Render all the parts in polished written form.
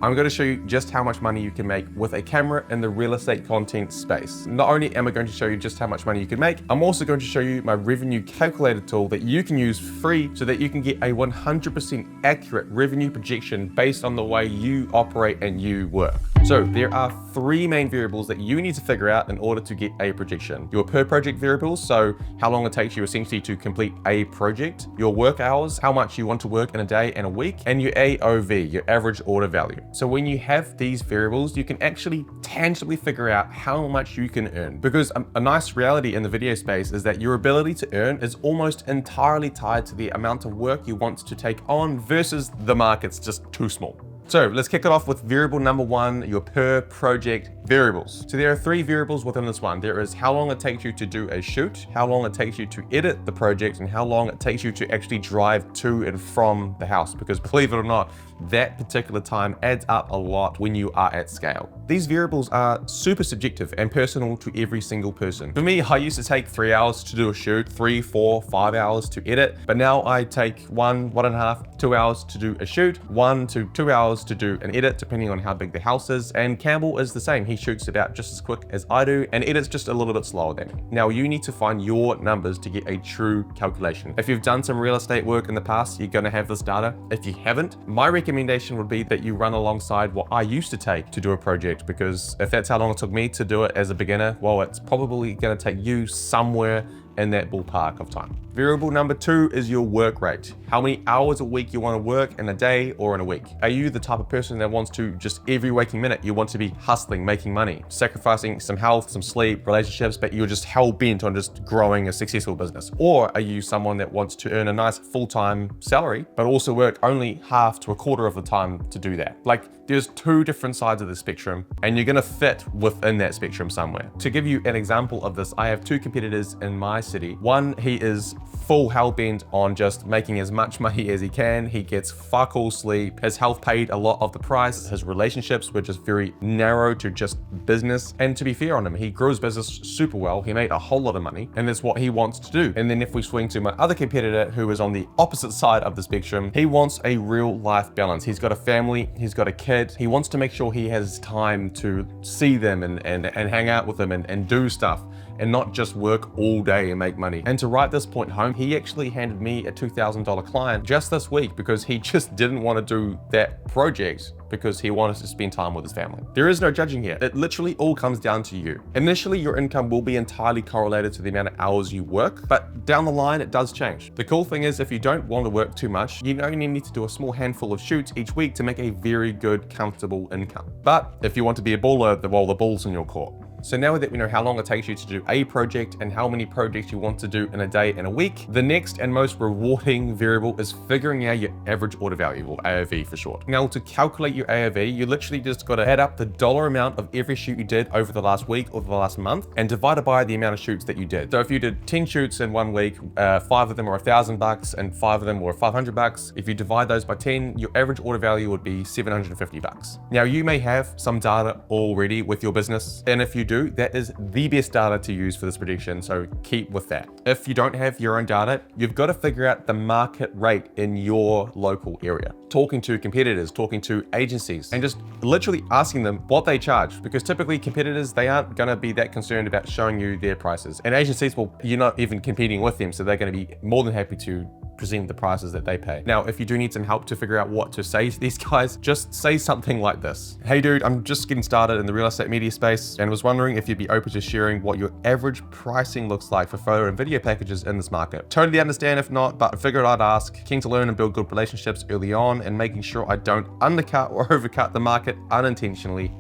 I'm going to show you just how much money you can make with a camera in the real estate content space. Not only am I going to show you just how much money you can make, I'm also going to show you my revenue calculator tool that you can use free so that you can get a 100% accurate revenue projection based on the way you operate and you work. So there are three main variables that you need to figure out in order to get a projection. Your per project variables, so how long it takes you essentially to complete a project, your work hours, how much you want to work in a day and a week, and your AOV, your average order value. So when you have these variables, you can actually tangibly figure out how much you can earn. Because a nice reality in the video space is that your ability to earn is almost entirely tied to the amount of work you want to take on versus the market's just too small. So let's kick it off with variable number one, your per project variables. So there are three variables within this one. There is how long it takes you to do a shoot, how long it takes you to edit the project, and how long it takes you to actually drive to and from the house. Because believe it or not, that particular time adds up a lot when you are at scale. These variables are super subjective and personal to every single person. For me, I used to take 3 hours to do a shoot, 3, 4, 5 hours to edit, but now I take 1.5, 2 hours to do a shoot, 1 to 2 hours to do an edit, depending on how big the house is. And Campbell is the same. He shoots about just as quick as I do and edits just a little bit slower than me. Now you need to find your numbers to get a true calculation. If you've done some real estate work in the past, you're gonna have this data. If you haven't, my recommendation would be that you run alongside what I used to take to do a project, because if that's how long it took me to do it as a beginner, well, it's probably gonna take you somewhere in that ballpark of time. Variable number two is your work rate. How many hours a week you want to work in a day or in a week. Are you the type of person that wants to just every waking minute, you want to be hustling, making money, sacrificing some health, some sleep, relationships, but you're just hell bent on just growing a successful business? Or are you someone that wants to earn a nice full-time salary, but also work only half to a quarter of the time to do that? Like, there's two different sides of the spectrum and you're gonna fit within that spectrum somewhere. To give you an example of this, I have two competitors in my city. One, he is full hell bent on just making as much money as he can. He gets fuck all sleep. His health paid a lot of the price. His relationships were just very narrow to just business. And to be fair on him, he grew his business super well. He made a whole lot of money and that's what he wants to do. And then if we swing to my other competitor who is on the opposite side of the spectrum, he wants a real life balance. He's got a family, he's got a kid. He wants to make sure he has time to see them and hang out with them and do stuff, and not just work all day and make money. And to write this point home, he actually handed me a $2,000 client just this week because he just didn't want to do that project because he wanted to spend time with his family. There is no judging here. It literally all comes down to you. Initially, your income will be entirely correlated to the amount of hours you work, but down the line, it does change. The cool thing is if you don't want to work too much, you only need to do a small handful of shoots each week to make a very good, comfortable income. But if you want to be a baller, well, the ball's in your court. So now that we know how long it takes you to do a project and how many projects you want to do in a day and a week, the next and most rewarding variable is figuring out your average order value, or AOV for short. Now, to calculate your AOV, you literally just got to add up the dollar amount of every shoot you did over the last week or the last month and divide it by the amount of shoots that you did. So if you did 10 shoots in 1 week, 5 of them were $1,000 and 5 of them were $500. If you divide those by 10, your average order value would be $750. Now, you may have some data already with your business, and if you do, that is the best data to use for this prediction, so keep with that. If you don't have your own data, you've got to figure out the market rate in your local area. Talking to competitors, talking to agencies, and just literally asking them what they charge, because typically competitors, they aren't going to be that concerned about showing you their prices. And agencies, well, you're not even competing with them, so they're going to be more than happy to present the prices that they pay. Now, if you do need some help to figure out what to say to these guys, just say something like this. Hey dude, I'm just getting started in the real estate media space and was wondering if you'd be open to sharing what your average pricing looks like for photo and video packages in this market. Totally understand if not, but I figured I'd ask. Keen to learn and build good relationships early on and making sure I don't undercut or overcut the market unintentionally.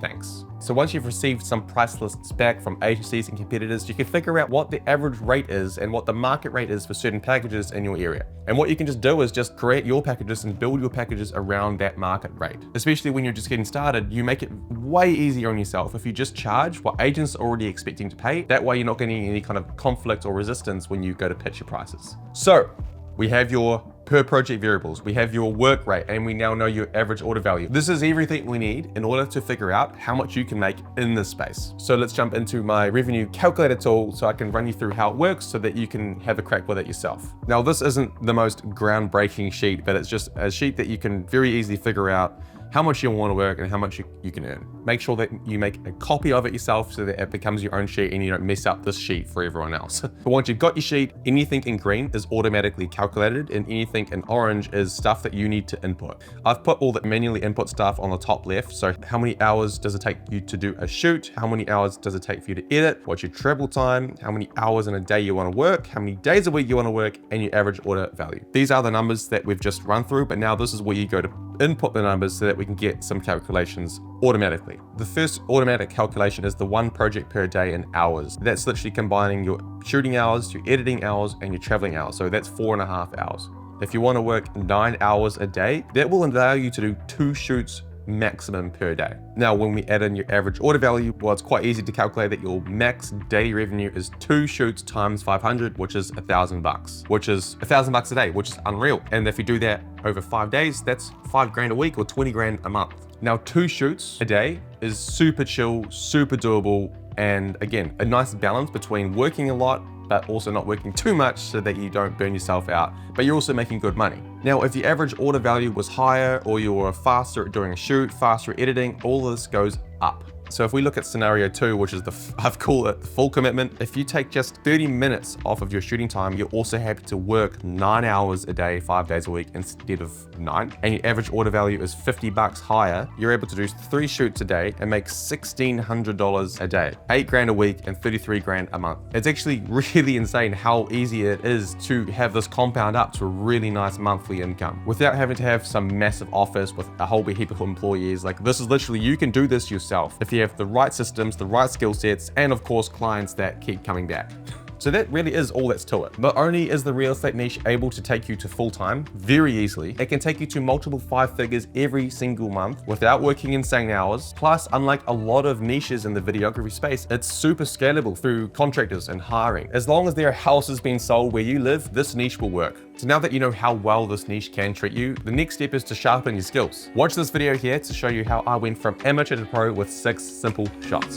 Thanks. So once you've received some price lists back from agencies and competitors, you can figure out what the average rate is and what the market rate is for certain packages in your area. And what you can just do is just create your packages and build your packages around that market rate. Especially when you're just getting started, you make it way easier on yourself if you just charge what agents are already expecting to pay. That way you're not getting any kind of conflict or resistance when you go to pitch your prices. So we have your per project variables, we have your work rate, and we now know your average order value. This is everything we need in order to figure out how much you can make in this space. So let's jump into my revenue calculator tool so I can run you through how it works so that you can have a crack with it yourself. Now, this isn't the most groundbreaking sheet, but it's just a sheet that you can very easily figure out how much you want to work and how much you can earn. Make sure that you make a copy of it yourself so that it becomes your own sheet and you don't mess up this sheet for everyone else. But once you've got your sheet, anything in green is automatically calculated and anything in orange is stuff that you need to input. I've put all the manually input stuff on the top left. So how many hours does it take you to do a shoot? How many hours does it take for you to edit? What's your travel time? How many hours in a day you want to work? How many days a week you want to work? And your average order value. These are the numbers that we've just run through, but now this is where you go to input the numbers so that we can get some calculations automatically. The first automatic calculation is the one project per day in hours. That's literally combining your shooting hours, your editing hours, and your traveling hours. So that's 4.5 hours. If you want to work 9 hours a day, that will allow you to do 2 shoots maximum per day. Now, when we add in your average order value, well, it's quite easy to calculate that your max daily revenue is 2 shoots times 500, which is $1,000, which is $1,000 a day, which is unreal. And if you do that over 5 days, that's 5 grand a week or 20 grand a month. Now, 2 shoots a day is super chill, super doable. And again, a nice balance between working a lot, but also not working too much so that you don't burn yourself out, but you're also making good money. Now, if the average order value was higher or you're faster at doing a shoot, faster at editing, all of this goes up. So if we look at scenario 2, which is I've called it the full commitment. If you take just 30 minutes off of your shooting time, you're also happy to work 9 hours a day, 5 days a week instead of 9. And your average order value is $50 higher. You're able to do 3 shoots a day and make $1,600 a day, 8 grand a week and 33 grand a month. It's actually really insane how easy it is to have this compound up to a really nice monthly income without having to have some massive office with a whole heap of employees. Like, this is literally, you can do this yourself if you have the right systems, the right skill sets, and of course, clients that keep coming back. So that really is all that's to it. Not only is the real estate niche able to take you to full-time very easily, it can take you to multiple 5 figures every single month without working insane hours. Plus, unlike a lot of niches in the videography space, it's super scalable through contractors and hiring. As long as there are houses being sold where you live, this niche will work. So now that you know how well this niche can treat you, the next step is to sharpen your skills. Watch this video here to show you how I went from amateur to pro with 6 simple shots.